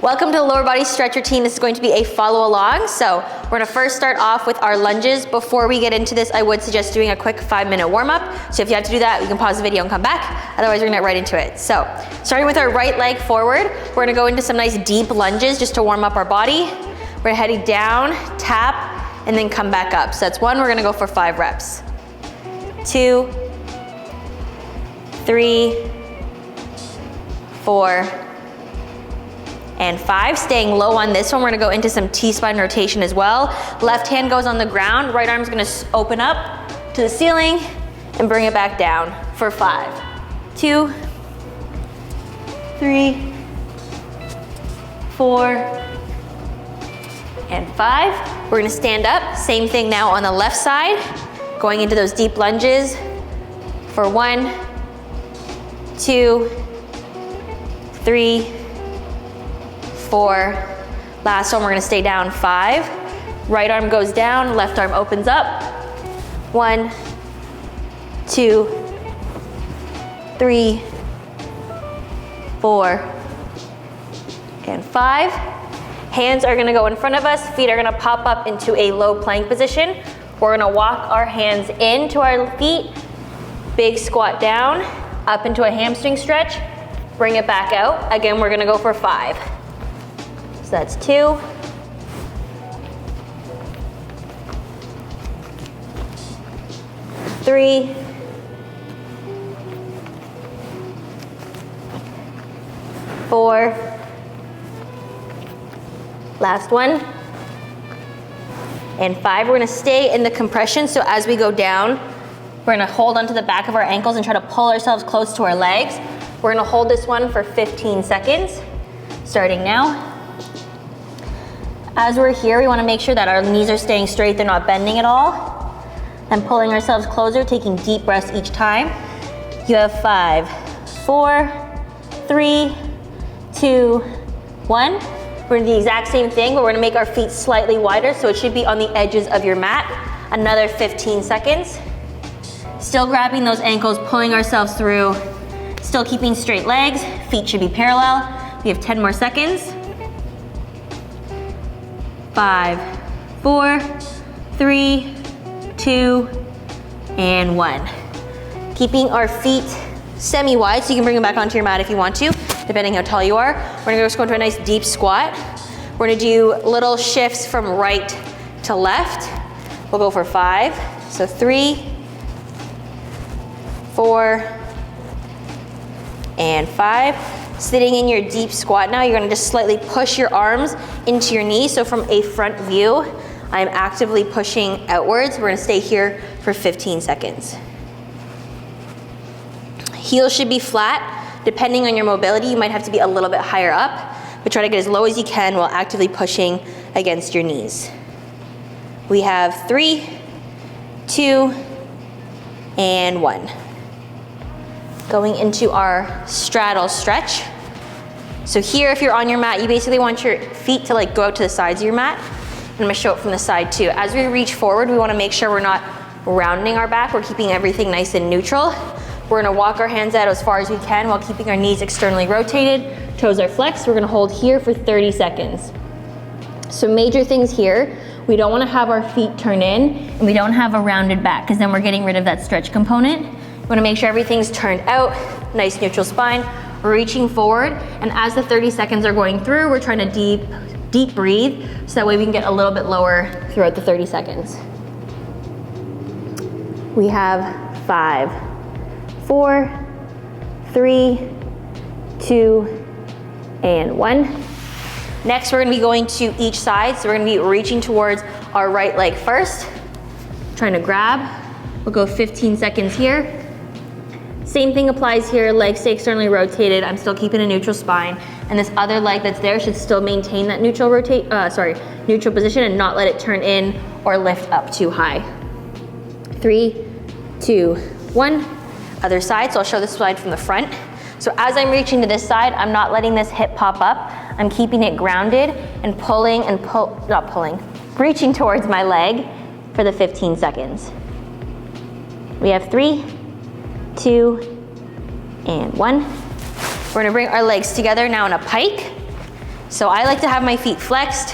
Welcome to the lower body stretch routine. This is going to be a follow along. So we're gonna first start off with our lunges. Before we get into this, I would suggest doing a quick 5-minute warm up. So if you have to do that, you can pause the video and come back. Otherwise, we're gonna get right into it. So starting with our right leg forward, we're gonna go into some nice deep lunges just to warm up our body. We're heading down, tap, and then come back up. So that's 1, we're gonna go for 5 reps. 2, 3, 4, and 5. Staying low on this one, we're gonna go into some T-spine rotation as well. Left hand goes on the ground, right arm's gonna open up to the ceiling and bring it back down for 5. 2, 3, 4, and 5. We're gonna stand up, same thing now on the left side, going into those deep lunges for 1, 2, 3, 4. Last one, we're gonna stay down 5. Right arm goes down, left arm opens up. 1, 2, 3, 4, and 5. Hands are gonna go in front of us, feet are gonna pop up into a low plank position. We're gonna walk our hands into our feet, big squat down, up into a hamstring stretch, bring it back out. Again, we're gonna go for 5. So that's 2, 3, 4, last one, and 5. We're gonna stay in the compression, so as we go down, we're gonna hold onto the back of our ankles and try to pull ourselves close to our legs. We're gonna hold this one for 15 seconds, starting now. As we're here, we wanna make sure that our knees are staying straight, they're not bending at all. And pulling ourselves closer, taking deep breaths each time. You have 5, 4, 3, 2, 1. We're gonna do the exact same thing, but we're gonna make our feet slightly wider, so it should be on the edges of your mat. Another 15 seconds. Still grabbing those ankles, pulling ourselves through. Still keeping straight legs, feet should be parallel. We have 10 more seconds. 5, 4, 3, 2, and 1. Keeping our feet semi-wide, so you can bring them back onto your mat if you want to, depending how tall you are. We're gonna just go into a nice deep squat. We're gonna do little shifts from right to left. We'll go for 5. So 3, 4, and 5. Sitting in your deep squat now, you're gonna just slightly push your arms into your knees. So from a front view, I'm actively pushing outwards. We're gonna stay here for 15 seconds. Heels should be flat. Depending on your mobility, you might have to be a little bit higher up, but try to get as low as you can while actively pushing against your knees. We have 3, 2, and 1. Going into our straddle stretch. So here, if you're on your mat, you basically want your feet to go out to the sides of your mat. I'm gonna show it from the side too. As we reach forward, we wanna make sure we're not rounding our back, we're keeping everything nice and neutral. We're gonna walk our hands out as far as we can while keeping our knees externally rotated, toes are flexed. We're gonna hold here for 30 seconds. So major things here, we don't wanna have our feet turn in, and we don't have a rounded back, because then we're getting rid of that stretch component. We wanna make sure everything's turned out, nice neutral spine. We're reaching forward, and as the 30 seconds are going through, we're trying to deep breathe, so that way we can get a little bit lower throughout the 30 seconds. We have 5, 4, 3, 2, and 1. Next, we're gonna be going to each side, so we're gonna be reaching towards our right leg first, trying to grab. We'll go 15 seconds here. Same thing applies here, legs stay externally rotated. I'm still keeping a neutral spine. And this other leg that's there should still maintain that neutral position and not let it turn in or lift up too high. 3, 2, 1. Other side, so I'll show this slide from the front. So as I'm reaching to this side, I'm not letting this hip pop up. I'm keeping it grounded and reaching towards my leg for the 15 seconds. We have 3, 2, and 1. We're gonna bring our legs together now in a pike. So I like to have my feet flexed.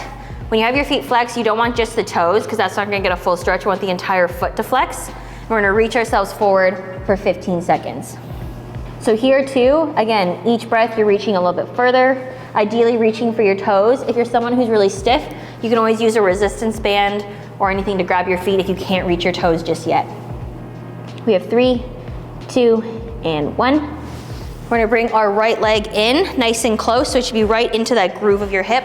When you have your feet flexed, you don't want just the toes because that's not gonna get a full stretch. You want the entire foot to flex. We're gonna reach ourselves forward for 15 seconds. So here too, again, each breath you're reaching a little bit further, ideally reaching for your toes. If you're someone who's really stiff, you can always use a resistance band or anything to grab your feet if you can't reach your toes just yet. We have 3, 2, and 1. We're gonna bring our right leg in nice and close, so it should be right into that groove of your hip.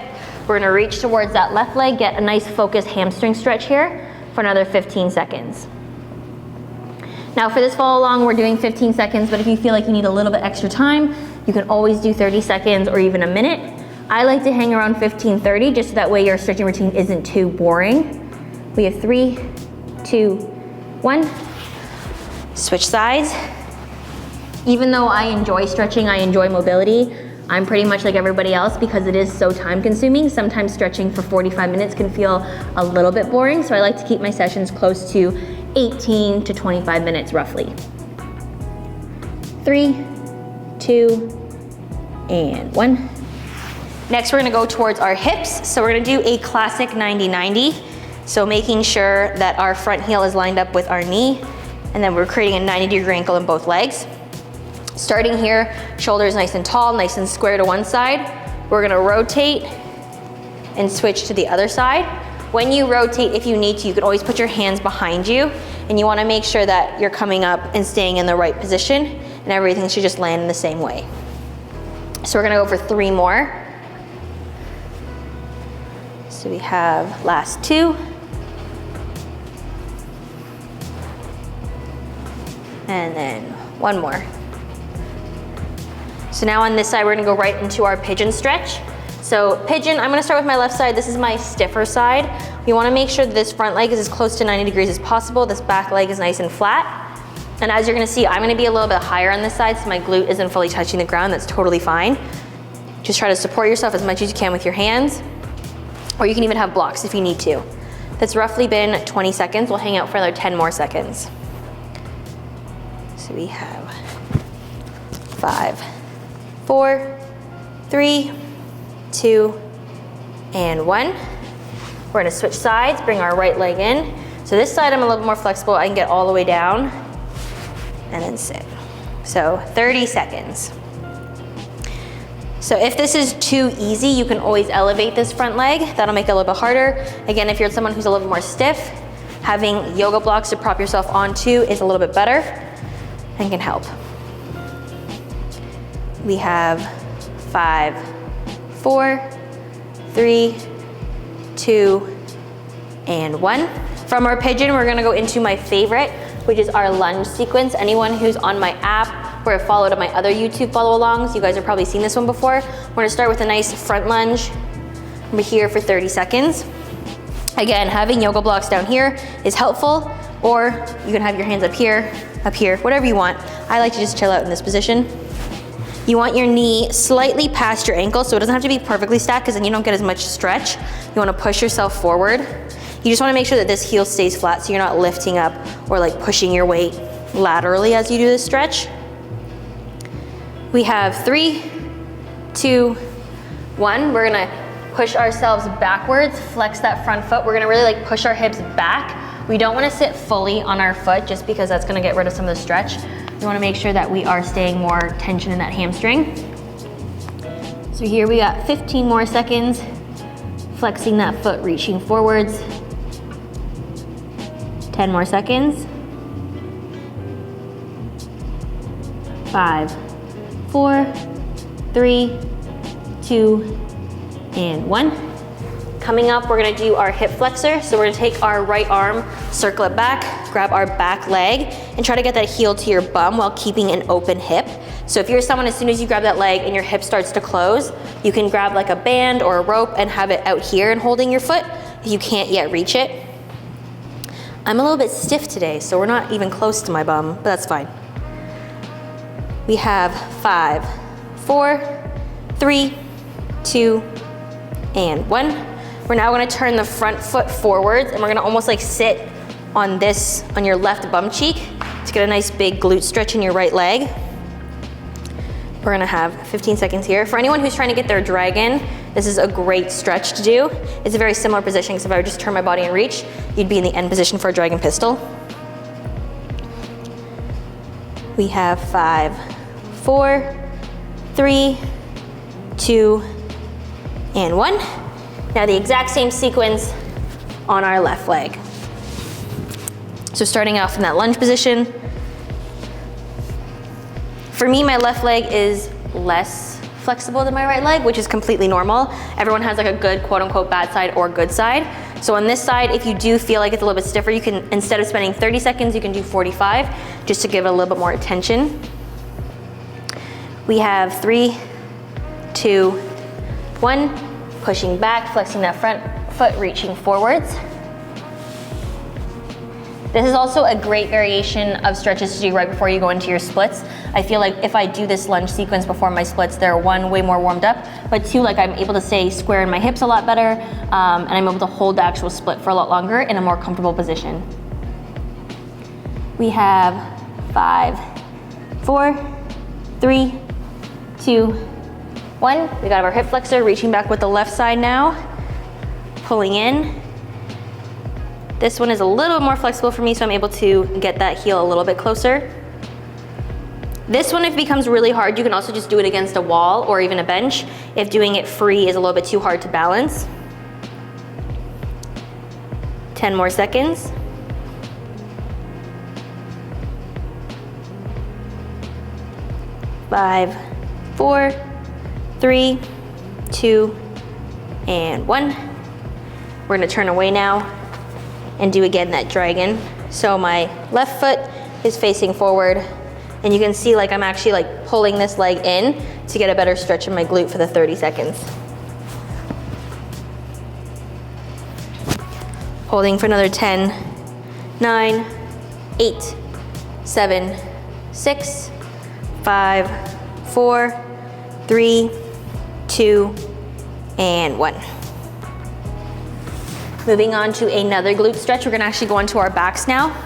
We're gonna reach towards that left leg, get a nice focused hamstring stretch here for another 15 seconds. Now for this follow along, we're doing 15 seconds, but if you feel like you need a little bit extra time, you can always do 30 seconds or even a minute. I like to hang around 15, 30, just so that way your stretching routine isn't too boring. We have 3, 2, 1. Switch sides. Even though I enjoy stretching, I enjoy mobility, I'm pretty much like everybody else because it is so time consuming. Sometimes stretching for 45 minutes can feel a little bit boring, so I like to keep my sessions close to 18 to 25 minutes roughly. 3, 2, and 1. Next, we're gonna go towards our hips. So we're gonna do a classic 90-90. So making sure that our front heel is lined up with our knee, and then we're creating a 90-degree ankle in both legs. Starting here, shoulders nice and tall, nice and square to one side. We're gonna rotate and switch to the other side. When you rotate, if you need to, you can always put your hands behind you, and you wanna make sure that you're coming up and staying in the right position, and everything should just land in the same way. So we're gonna go for 3 more. So we have last 2. And then 1 more. So now on this side, we're gonna go right into our pigeon stretch. So pigeon, I'm gonna start with my left side. This is my stiffer side. You wanna make sure that this front leg is as close to 90 degrees as possible. This back leg is nice and flat. And as you're gonna see, I'm gonna be a little bit higher on this side so my glute isn't fully touching the ground. That's totally fine. Just try to support yourself as much as you can with your hands, or you can even have blocks if you need to. That's roughly been 20 seconds. We'll hang out for another 10 more seconds. So we have 5, 4, 3, 2, and 1. We're gonna switch sides, bring our right leg in. So this side I'm a little bit more flexible. I can get all the way down and then sit. So 30 seconds. So if this is too easy, you can always elevate this front leg. That'll make it a little bit harder. Again, if you're someone who's a little bit more stiff, having yoga blocks to prop yourself onto is a little bit better and can help. We have 5, 4, 3, 2, and 1. From our pigeon, we're gonna go into my favorite, which is our lunge sequence. Anyone who's on my app or followed my other YouTube follow-alongs, you guys have probably seen this one before. We're gonna start with a nice front lunge. We're here for 30 seconds. Again, having yoga blocks down here is helpful, or you can have your hands up here, whatever you want. I like to just chill out in this position. You want your knee slightly past your ankle, so it doesn't have to be perfectly stacked because then you don't get as much stretch. You wanna push yourself forward. You just wanna make sure that this heel stays flat so you're not lifting up or like pushing your weight laterally as you do this stretch. We have 3, 2, 1. We're gonna push ourselves backwards, flex that front foot. We're gonna really like push our hips back. We don't wanna sit fully on our foot just because that's gonna get rid of some of the stretch. We wanna make sure that we are staying more tension in that hamstring. So here we got 15 more seconds, flexing that foot, reaching forwards. 10 more seconds. 5, 4, 3, 2, and 1. Coming up, we're gonna do our hip flexor. So we're gonna take our right arm, circle it back, grab our back leg, and try to get that heel to your bum while keeping an open hip. So if you're someone, as soon as you grab that leg and your hip starts to close, you can grab like a band or a rope and have it out here and holding your foot if you can't yet reach it. I'm a little bit stiff today, so we're not even close to my bum, but that's fine. We have 5, 4, 3, 2, and 1. We're now gonna turn the front foot forwards and we're gonna almost like sit on this, on your left bum cheek to get a nice big glute stretch in your right leg. We're gonna have 15 seconds here. For anyone who's trying to get their dragon, This is a great stretch to do. It's a very similar position, because if I would just turn my body and reach, you'd be in the end position for a dragon pistol. We have 5, 4, 3, 2, and 1. Now the exact same sequence on our left leg. So starting off in that lunge position. For me, my left leg is less flexible than my right leg, which is completely normal. Everyone has like a good quote unquote bad side or good side. So on this side, if you do feel like it's a little bit stiffer, you can, instead of spending 30 seconds, you can do 45, just to give it a little bit more attention. We have 3, 2, 1, pushing back, flexing that front foot, reaching forwards. This is also a great variation of stretches to do right before you go into your splits. I feel like if I do this lunge sequence before my splits, they're 1, way more warmed up, but 2, like I'm able to stay square in my hips a lot better, and I'm able to hold the actual split for a lot longer in a more comfortable position. We have 5, 4, 3, 2, 1. We got our hip flexor, reaching back with the left side now, pulling in. This one is a little more flexible for me, so I'm able to get that heel a little bit closer. This one, if it becomes really hard, you can also just do it against a wall or even a bench if doing it free is a little bit too hard to balance. 10 more seconds. 5, 4, 3, 2, and 1. We're gonna turn away now and do again that dragon. So my left foot is facing forward, and you can see like I'm actually like pulling this leg in to get a better stretch in my glute for the 30 seconds. Holding for another 10, 9, 8, 7, 6, 5, 4, 3, 2, and 1. Moving on to another glute stretch, we're gonna actually go into our backs now.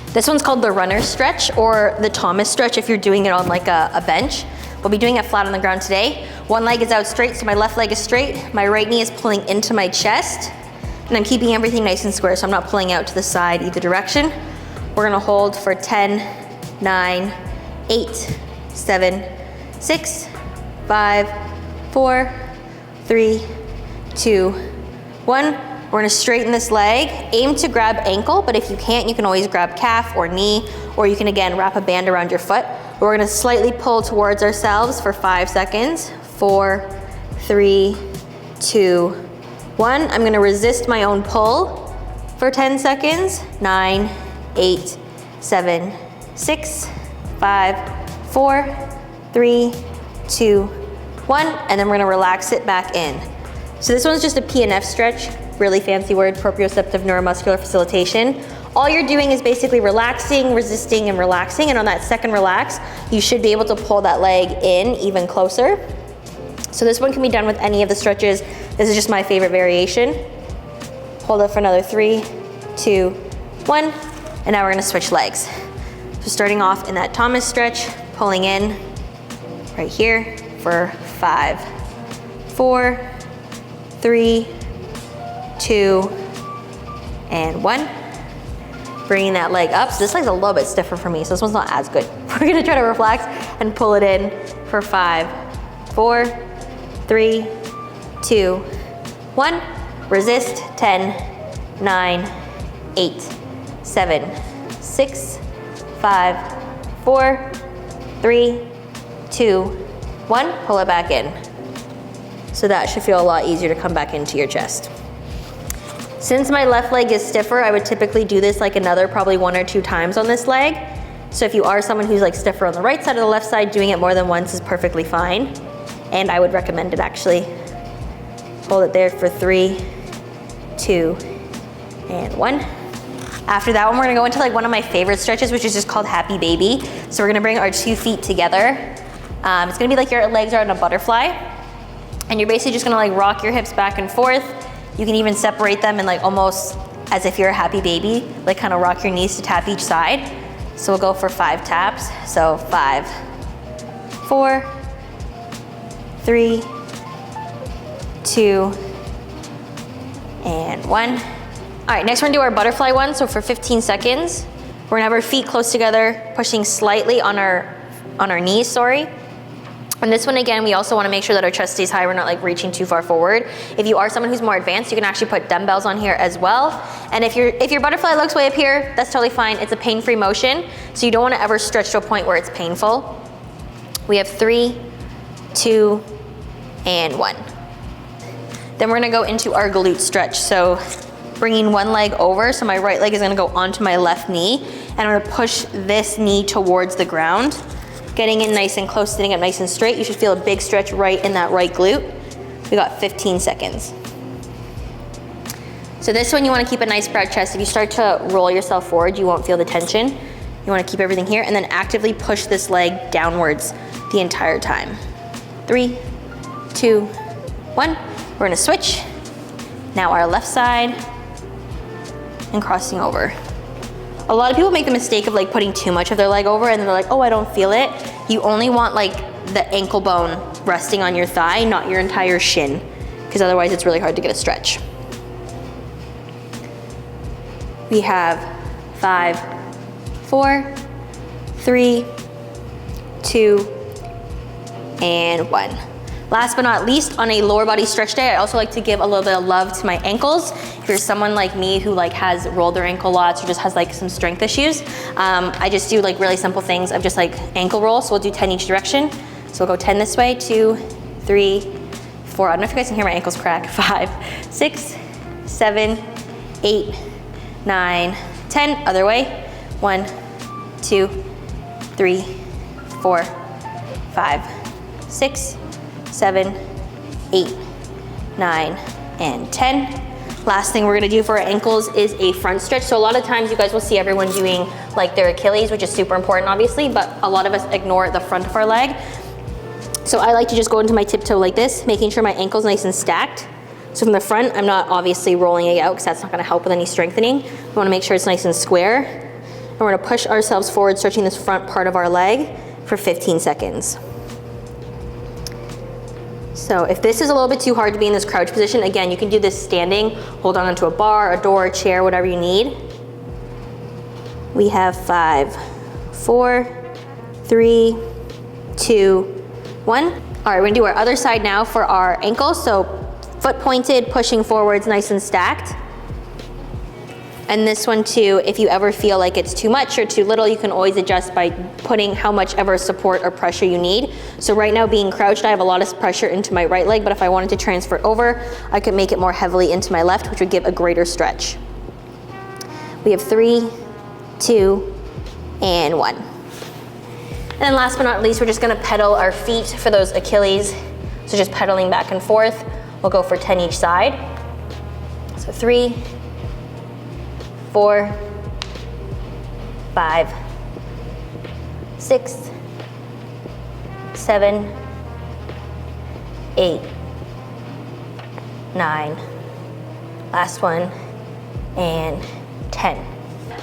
This one's called the runner stretch or the Thomas stretch if you're doing it on like a bench. We'll be doing it flat on the ground today. One leg is out straight, so my left leg is straight. My right knee is pulling into my chest, and I'm keeping everything nice and square, so I'm not pulling out to the side either direction. We're gonna hold for 10, 9, 8, 7, 6, 5, 4, 3, 2, 1. We're gonna straighten this leg. Aim to grab ankle, but if you can't, you can always grab calf or knee, or you can again wrap a band around your foot. We're gonna slightly pull towards ourselves for 5 seconds. 4, 3, 2, 1. I'm gonna resist my own pull for 10 seconds. 9, 8, 7, 6, 5, 4, 3, 2, 1. And then we're gonna relax it back in. So this one's just a PNF stretch, really fancy word, proprioceptive neuromuscular facilitation. All you're doing is basically relaxing, resisting, and relaxing, and on that second relax, you should be able to pull that leg in even closer. So this one can be done with any of the stretches. This is just my favorite variation. Hold it for another 3, 2, 1, and now we're gonna switch legs. So starting off in that Thomas stretch, pulling in right here for 5, 4, 3, 2, and 1. Bringing that leg up. So this leg's a little bit stiffer for me, so this one's not as good. We're gonna try to relax and pull it in for 5, 4, 3, 2, 1. Resist. 10, 9, 8, 7, 6, 5, 4, 3, 2, 1. Pull it back in. So that should feel a lot easier to come back into your chest. Since my left leg is stiffer, I would typically do this like another probably 1 or 2 times on this leg. So if you are someone who's like stiffer on the right side or the left side, doing it more than once is perfectly fine. And I would recommend it actually. Hold it there for 3, 2, and 1. After that one, we're gonna go into like one of my favorite stretches, which is just called Happy Baby. So we're gonna bring our 2 feet together. It's gonna be like your legs are in a butterfly. And you're basically just gonna like rock your hips back and forth. You can even separate them and like almost as if you're a happy baby, like kind of rock your knees to tap each side. So we'll go for 5 taps. So 5, 4, 3, 2, and 1. All right, next we're gonna do our butterfly one. So for 15 seconds, we're gonna have our feet close together, pushing slightly on our knees, sorry. And this one, again, we also wanna make sure that our chest stays high. We're not like reaching too far forward. If you are someone who's more advanced, you can actually put dumbbells on here as well. And if your butterfly looks way up here, that's totally fine. It's a pain-free motion, so you don't wanna ever stretch to a point where it's painful. We have 3, 2, and 1. Then we're gonna go into our glute stretch. So bringing one leg over, so my right leg is gonna go onto my left knee, and I'm gonna push this knee towards the ground. Getting in nice and close, sitting up nice and straight. You should feel a big stretch right in that right glute. We got 15 seconds. So this one, you wanna keep a nice proud chest. If you start to roll yourself forward, you won't feel the tension. You wanna keep everything here, and then actively push this leg downwards the entire time. 3, 2, 1. We're gonna switch. Now our left side, and crossing over. A lot of people make the mistake of like putting too much of their leg over and then they're like, oh, I don't feel it. You only want like the ankle bone resting on your thigh, not your entire shin, because otherwise it's really hard to get a stretch. We have 5, 4, 3, 2, and 1. Last but not least, on a lower body stretch day, I also like to give a little bit of love to my ankles. If you're someone like me who like has rolled their ankle lots or just has like some strength issues, I just do like really simple things of just like ankle roll. So we'll do 10 each direction. So we'll go 10 this way, 2, 3, 4. I don't know if you guys can hear my ankles crack. 5, 6, 7, 8, 9, 10. Other way. 1, 2, 3, 4, 5, 6, 7, 8, 9, and 10. Last thing we're gonna do for our ankles is a front stretch. So a lot of times you guys will see everyone doing like their Achilles, which is super important obviously, but a lot of us ignore the front of our leg. So I like to just go into my tiptoe like this, making sure my ankle's nice and stacked. So from the front, I'm not obviously rolling it out because that's not gonna help with any strengthening. We wanna make sure it's nice and square. And we're gonna push ourselves forward, stretching this front part of our leg for 15 seconds. So if this is a little bit too hard to be in this crouch position, again, you can do this standing, hold on onto a bar, a door, a chair, whatever you need. We have 5, 4, 3, 2, 1. All right, we're gonna do our other side now for our ankles. So foot pointed, pushing forwards, nice and stacked. And this one too, if you ever feel like it's too much or too little, you can always adjust by putting how much ever support or pressure you need. So right now being crouched, I have a lot of pressure into my right leg, but if I wanted to transfer it over, I could make it more heavily into my left, which would give a greater stretch. We have 3, 2, and 1. And then last but not least, we're just gonna pedal our feet for those Achilles. So just pedaling back and forth. We'll go for 10 each side. So 3, 4, 5, 6, 7, 8, 9, last one, and 10.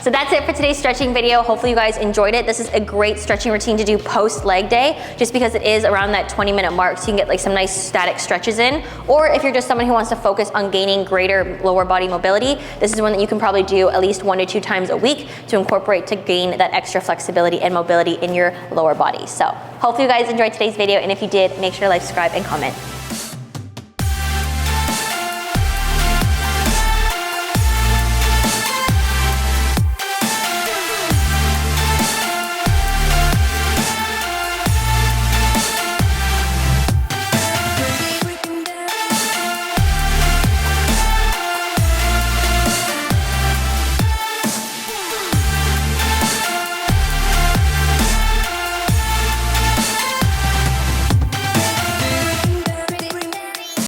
So that's it for today's stretching video. Hopefully you guys enjoyed it. This is a great stretching routine to do post leg day, just because it is around that 20-minute mark, so you can get like some nice static stretches in. Or if you're just someone who wants to focus on gaining greater lower body mobility, this is one that you can probably do at least 1 to 2 times a week to incorporate to gain that extra flexibility and mobility in your lower body. So hopefully you guys enjoyed today's video, and if you did, make sure to like, subscribe, and comment.